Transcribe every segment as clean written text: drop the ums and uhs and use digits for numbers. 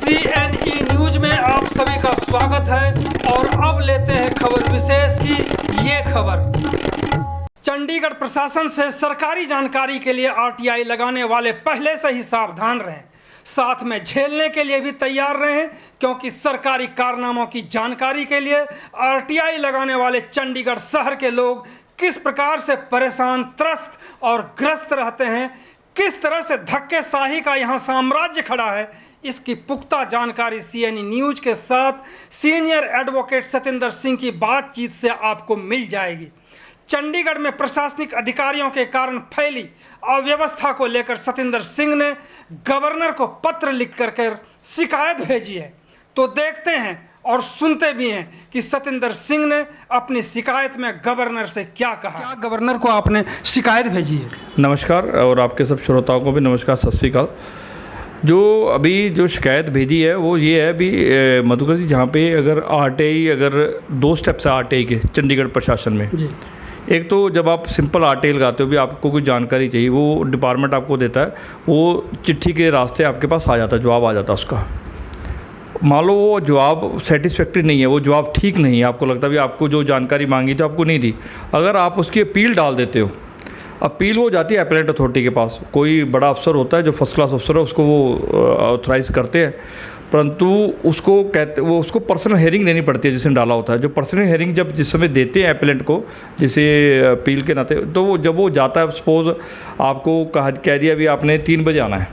CNE news में आप सभी का स्वागत है और अब लेते हैं खबर विशेष की ये खबर। चंडीगढ़ प्रशासन से सरकारी जानकारी के लिए RTI लगाने वाले पहले से ही सावधान रहें, साथ में झेलने के लिए भी तैयार रहें, क्योंकि सरकारी कारनामों की जानकारी के लिए RTI लगाने वाले चंडीगढ़ शहर के लोग किस प्रकार से परेशान, त्रस्त और ग्रस्त रहते हैं, किस तरह से धक्केशाही का यहाँ साम्राज्य खड़ा है, इसकी पुख्ता जानकारी CNE न्यूज के साथ सीनियर एडवोकेट सतेंद्र सिंह की बातचीत से आपको मिल जाएगी। चंडीगढ़ में प्रशासनिक अधिकारियों के कारण फैली अव्यवस्था को लेकर सतेंद्र सिंह ने गवर्नर को पत्र लिख कर शिकायत भेजी है। तो देखते हैं और सुनते भी हैं कि सतेंद्र सिंह ने अपनी शिकायत में गवर्नर से क्या कहा। क्या गवर्नर को आपने शिकायत भेजी है? नमस्कार, और आपके सब श्रोताओं को भी नमस्कार, सत श्री अकाल। जो शिकायत भेजी है वो ये है अभी मधुकर जी, जहाँ पे अगर RTI अगर 2 स्टेप्स है RTI के चंडीगढ़ प्रशासन में जी। एक तो जब आप सिंपल RTI लगाते हो भी आपको कोई जानकारी चाहिए, वो डिपार्टमेंट आपको देता है, वो चिट्ठी के रास्ते आपके पास आ जाता है, जवाब आ जाता है उसका। मान लो वो जवाब सेटिस्फैक्ट्री नहीं है, वो जवाब ठीक नहीं है, आपको लगता है भी आपको जो जानकारी मांगी थी आपको नहीं दी, अगर आप उसकी अपील डाल देते हो, अपील वो जाती है अपीलेट अथॉरिटी के पास। कोई बड़ा अफसर होता है जो फर्स्ट क्लास अफसर है, उसको वो ऑथराइज़ करते हैं, परंतु उसको पर्सनल हेयरिंग देनी पड़ती है जिसने डाला होता है। जो पर्सनल हेयरिंग जब जिस समय देते हैं अपीलेंट को, जिसे अपील के नाते, तो वो जब वो जाता है, सपोज आपको कह दिया भी आपने 3 बजे आना है,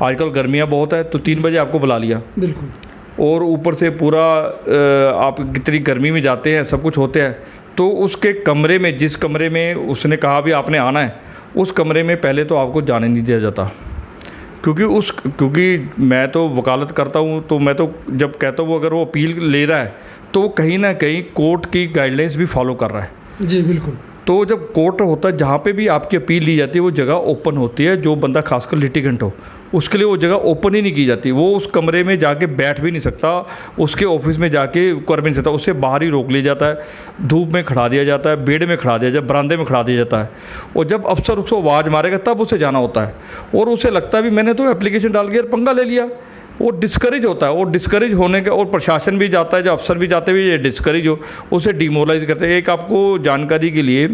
आजकल गर्मियाँ बहुत है तो 3 बजे आपको बुला लिया, बिल्कुल, और ऊपर से पूरा आप कितनी गर्मी में जाते हैं, सब कुछ होते हैं, तो उसके कमरे में, जिस कमरे में उसने कहा भी आपने आना है, उस कमरे में पहले तो आपको जाने नहीं दिया जाता। क्योंकि मैं तो वकालत करता हूँ, तो मैं तो जब कहता हूँ अगर वो अपील ले रहा है तो वो कहीं ना कहीं कोर्ट की गाइडलाइंस भी फॉलो कर रहा है जी, बिल्कुल। तो जब कोर्ट होता है, जहाँ पे भी आपकी अपील ली जाती है, वो जगह ओपन होती है। जो बंदा खासकर लिटिगेंट हो, उसके लिए वो जगह ओपन ही नहीं की जाती। वो उस कमरे में जाके बैठ भी नहीं सकता, उसके ऑफिस में जाके कर भी नहीं सकता, उससे बाहर ही रोक लिया जाता है, धूप में खड़ा दिया जाता है, बेड में खड़ा दिया जाता है, बरामदे में खड़ा दिया जाता है, और जब अफसर उसको आवाज़ मारेगा तब उसे जाना होता है। और उसे लगता है भी मैंने तो एप्लीकेशन डाल के पंगा ले लिया, वो डिस्करेज होता है। और डिस्करेज होने का, और प्रशासन भी जाता है, जो अफसर भी जाते हुए ये डिस्करेज हो, उसे डिमोरलाइज करते हैं। एक आपको जानकारी के लिए,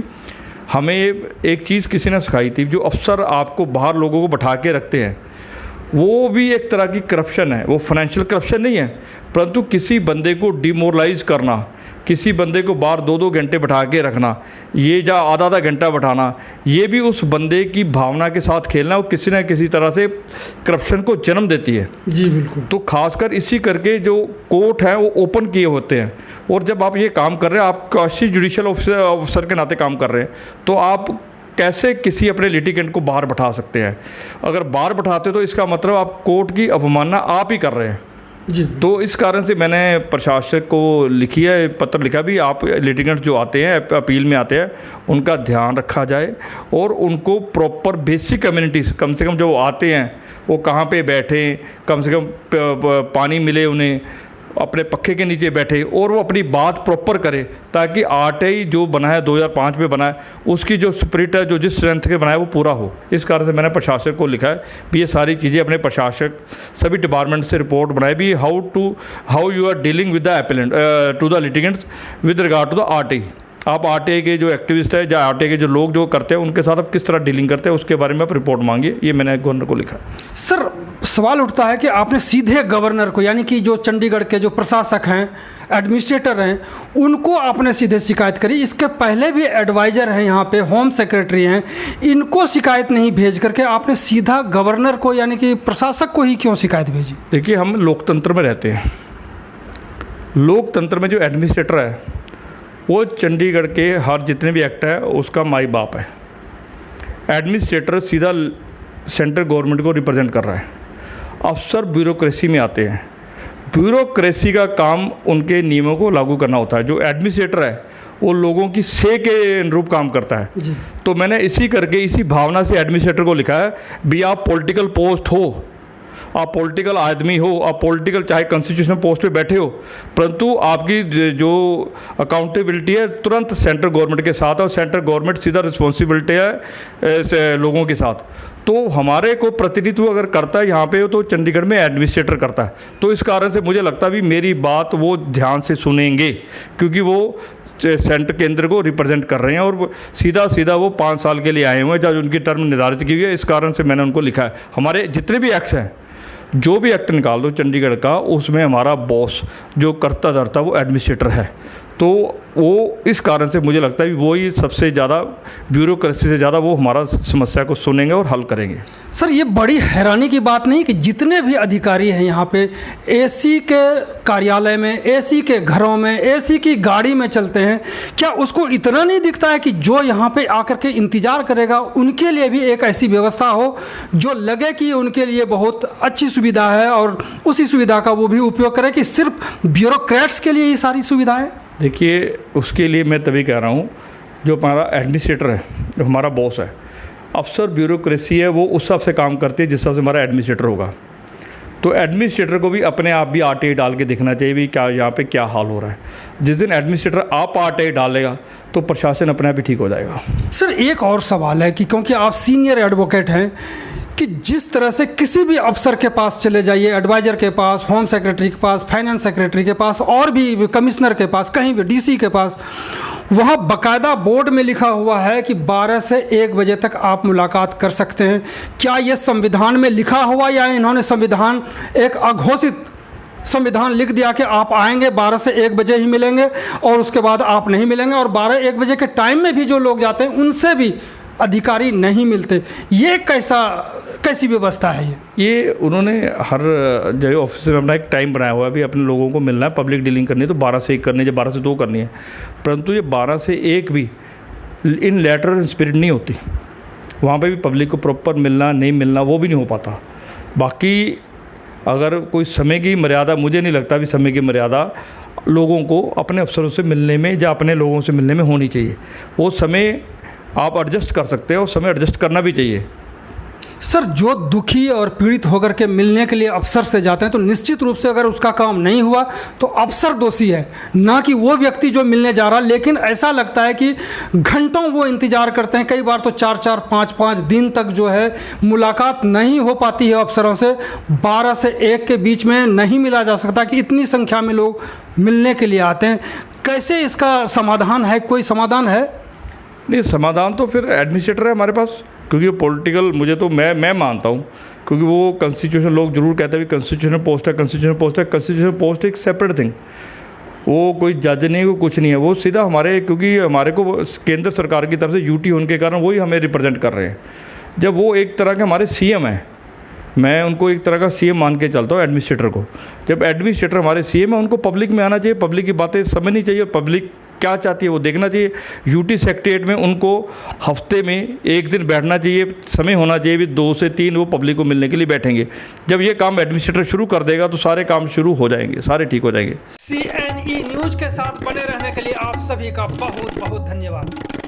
हमें एक चीज़ किसी ने सिखाई थी, जो अफसर आपको बाहर लोगों को बैठा के रखते हैं, वो भी एक तरह की करप्शन है। वो फाइनेंशियल करप्शन नहीं है, परंतु किसी बंदे को डिमोरलाइज करना, किसी बंदे को बाहर 2-2 घंटे बैठा के रखना, ये जा आधा घंटा बैठाना, ये भी उस बंदे की भावना के साथ खेलना, और किसी न किसी तरह से करप्शन को जन्म देती है जी, बिल्कुल। तो खासकर इसी करके जो कोर्ट है वो ओपन किए होते हैं, और जब आप ये काम कर रहे हैं, आप काशी जुडिशल ऑफिसर के नाते काम कर रहे हैं, तो आप कैसे किसी अपने लिटिगेंट को बाहर बैठा सकते हैं? अगर बाहर बैठाते तो इसका मतलब आप कोर्ट की अवमानना आप ही कर रहे हैं जी। तो इस कारण से मैंने प्रशासक को लिखी है, पत्र लिखा भी, आप लिटिगेंट जो आते हैं, अपील में आते हैं, उनका ध्यान रखा जाए, और उनको प्रॉपर बेसिक कम्युनिटीज़, कम से कम जो आते हैं वो कहाँ पे बैठें, कम से कम पानी मिले उन्हें, अपने पक्खे के नीचे बैठे, और वो अपनी बात प्रॉपर करे, ताकि RTI जो बना है 2005 में बना है, उसकी जो स्पिरिट है, जो जिस स्ट्रेंथ के बना है, वो पूरा हो। इस कारण से मैंने प्रशासक को लिखा है भी ये सारी चीज़ें अपने प्रशासक सभी डिपार्टमेंट से रिपोर्ट बनाए भी, how you are dealing with the appellant to the litigants with regard to the RTI। आप RTI के जो एक्टिविस्ट है, या RTI के जो लोग जो करते हैं, उनके साथ आप किस तरह डीलिंग करते हैं, उसके बारे में आप रिपोर्ट मांगिए। ये मैंने गवर्नर को लिखा। सर, सवाल उठता है कि आपने सीधे गवर्नर को, यानी कि जो चंडीगढ़ के जो प्रशासक हैं, एडमिनिस्ट्रेटर हैं, उनको आपने सीधे शिकायत करी। इसके पहले भी एडवाइज़र हैं यहाँ पे, होम सेक्रेटरी हैं, इनको शिकायत नहीं भेज करके आपने सीधा गवर्नर को, यानी कि प्रशासक को ही क्यों शिकायत भेजी? देखिए, हम लोकतंत्र में रहते हैं। लोकतंत्र में जो एडमिनिस्ट्रेटर है वो चंडीगढ़ के हर जितने भी एक्ट है उसका माई बाप है। एडमिनिस्ट्रेटर सीधा सेंट्रल गवर्नमेंट को रिप्रेजेंट कर रहा है। अफसर ब्यूरोक्रेसी में आते हैं, ब्यूरोक्रेसी का काम उनके नियमों को लागू करना होता है। जो एडमिनिस्ट्रेटर है वो लोगों की से के अनुरूप काम करता है जी। तो मैंने इसी भावना से एडमिनिस्ट्रेटर को लिखा है भी, आप पॉलिटिकल पोस्ट हो, आप पॉलिटिकल आदमी हो, आप पॉलिटिकल चाहे कॉन्स्टिट्यूशनल पोस्ट पे बैठे हो, परंतु आपकी जो अकाउंटेबिलिटी है तुरंत सेंट्रल गवर्नमेंट के साथ है, और सेंट्रल गवर्नमेंट सीधा रिस्पॉन्सिबिलिटी है लोगों के साथ। तो हमारे को प्रतिनिधित्व अगर करता है यहाँ पे तो चंडीगढ़ में एडमिनिस्ट्रेटर करता है। तो इस कारण से मुझे लगता है भी मेरी बात वो ध्यान से सुनेंगे, क्योंकि वो सेंटर केंद्र को रिप्रेजेंट कर रहे हैं और सीधा वो 5 साल के लिए आए हुए हैं, जब उनकी टर्म निर्धारित की हुई है। इस कारण से मैंने उनको लिखा है। हमारे जितने भी एक्ट्स हैं, जो भी एक्ट निकाल दो चंडीगढ़ का, उसमें हमारा बॉस जो करता धरता वो एडमिनिस्ट्रेटर है। तो वो इस कारण से मुझे लगता है वो ही सबसे ज़्यादा ब्यूरोक्रेसी से ज़्यादा वो हमारा समस्या को सुनेंगे और हल करेंगे। सर, ये बड़ी हैरानी की बात नहीं कि जितने भी अधिकारी हैं यहाँ पे एसी के कार्यालय में, एसी के घरों में, एसी की गाड़ी में चलते हैं, क्या उसको इतना नहीं दिखता है कि जो यहाँ पे आकर के इंतज़ार करेगा उनके लिए भी एक ऐसी व्यवस्था हो जो लगे कि उनके लिए बहुत अच्छी सुविधा है और उसी सुविधा का वो भी उपयोग करें, कि सिर्फ ब्यूरोक्रेट्स के लिए ये सारी सुविधाएँ? देखिए, उसके लिए मैं तभी कह रहा हूँ, जो हमारा एडमिनिस्ट्रेटर है, जो हमारा बॉस है, अफसर ब्यूरोक्रेसी है, वो उस हिसाब से काम करती है जिस हिसाब से हमारा एडमिनिस्ट्रेटर होगा। तो एडमिनिस्ट्रेटर को भी अपने आप भी आरटीआई डाल के देखना चाहिए भी क्या यहाँ पे क्या हाल हो रहा है। जिस दिन एडमिनिस्ट्रेटर आप आरटीआई डालेगा तो प्रशासन अपने आप ही ठीक हो जाएगा। सर, एक और सवाल है कि क्योंकि आप सीनियर एडवोकेट हैं, कि जिस तरह से किसी भी अफसर के पास चले जाइए, एडवाइज़र के पास, होम सेक्रेटरी के पास, फाइनेंस सेक्रेटरी के पास, और भी कमिश्नर के पास, कहीं भी डीसी के पास, वहाँ बाकायदा बोर्ड में लिखा हुआ है कि 12 से 1 बजे तक आप मुलाकात कर सकते हैं। क्या ये संविधान में लिखा हुआ, या इन्होंने संविधान एक अघोषित संविधान लिख दिया कि आप आएंगे 12 से 1 बजे ही मिलेंगे और उसके बाद आप नहीं मिलेंगे, और 12-1 बजे के टाइम में भी जो लोग जाते हैं उनसे भी अधिकारी नहीं मिलते? ये कैसी व्यवस्था है? ये उन्होंने हर जगह ऑफिस में अपना एक टाइम बनाया हुआ है, अभी अपने लोगों को मिलना है, पब्लिक डीलिंग करनी है तो 12 से 1 करनी है, जब 12 से 2 करनी है। परंतु ये 12 से 1 भी इन लेटर इन स्पिरिट नहीं होती। वहाँ पे भी पब्लिक को प्रॉपर मिलना नहीं मिलना वो भी नहीं हो पाता। बाकी अगर कोई समय की मर्यादा, मुझे नहीं लगता भी समय की मर्यादा लोगों को अपने अफसरों से मिलने में या अपने लोगों से मिलने में होनी चाहिए। वो समय आप एडजस्ट कर सकते हो, समय एडजस्ट करना भी चाहिए। सर, जो दुखी और पीड़ित होकर के मिलने के लिए अफसर से जाते हैं तो निश्चित रूप से अगर उसका काम नहीं हुआ तो अफसर दोषी है, ना कि वो व्यक्ति जो मिलने जा रहा। लेकिन ऐसा लगता है कि घंटों वो इंतज़ार करते हैं, कई बार तो 4-4, 5-5 दिन तक जो है मुलाकात नहीं हो पाती है अफसरों से। 12 से 1 के बीच में नहीं मिला जा सकता कि इतनी संख्या में लोग मिलने के लिए आते हैं। कैसे इसका समाधान है? कोई समाधान है? नहीं, समाधान तो फिर एडमिनिस्ट्रेटर है हमारे पास, क्योंकि वो पॉलिटिकल, मुझे तो मैं मानता हूँ, क्योंकि वो कॉन्स्टिट्यूशन, लोग जरूर कहते हैं कि कॉन्स्टिट्यूशनल पोस्ट है, कॉन्स्टिट्यूशनल पोस्ट है। कॉन्स्टिट्यूशनल पोस्ट एक सेपरेट थिंग, वो कोई जज नहीं, वो कुछ नहीं है, वो सीधा हमारे, क्योंकि हमारे को केंद्र सरकार की तरफ से यूटी होने के कारण वही हमें रिप्रेजेंट कर रहे हैं। जब वो एक तरह के हमारे सीएम हैं, मैं उनको एक तरह का सीएम मान के चलता हूँ एडमिनिस्ट्रेटर को। जब एडमिनिस्ट्रेटर हमारे सीएम है, उनको पब्लिक में आना चाहिए, पब्लिक की बातें समझनी चाहिए और पब्लिक क्या चाहती है वो देखना चाहिए। यूटी सेक्रेटेरिएट में उनको हफ्ते में 1 दिन बैठना चाहिए, समय होना चाहिए भी 2 से 3 वो पब्लिक को मिलने के लिए बैठेंगे। जब ये काम एडमिनिस्ट्रेटर शुरू कर देगा तो सारे काम शुरू हो जाएंगे, सारे ठीक हो जाएंगे। CNE न्यूज़ के साथ बने रहने के लिए आप सभी का बहुत बहुत धन्यवाद।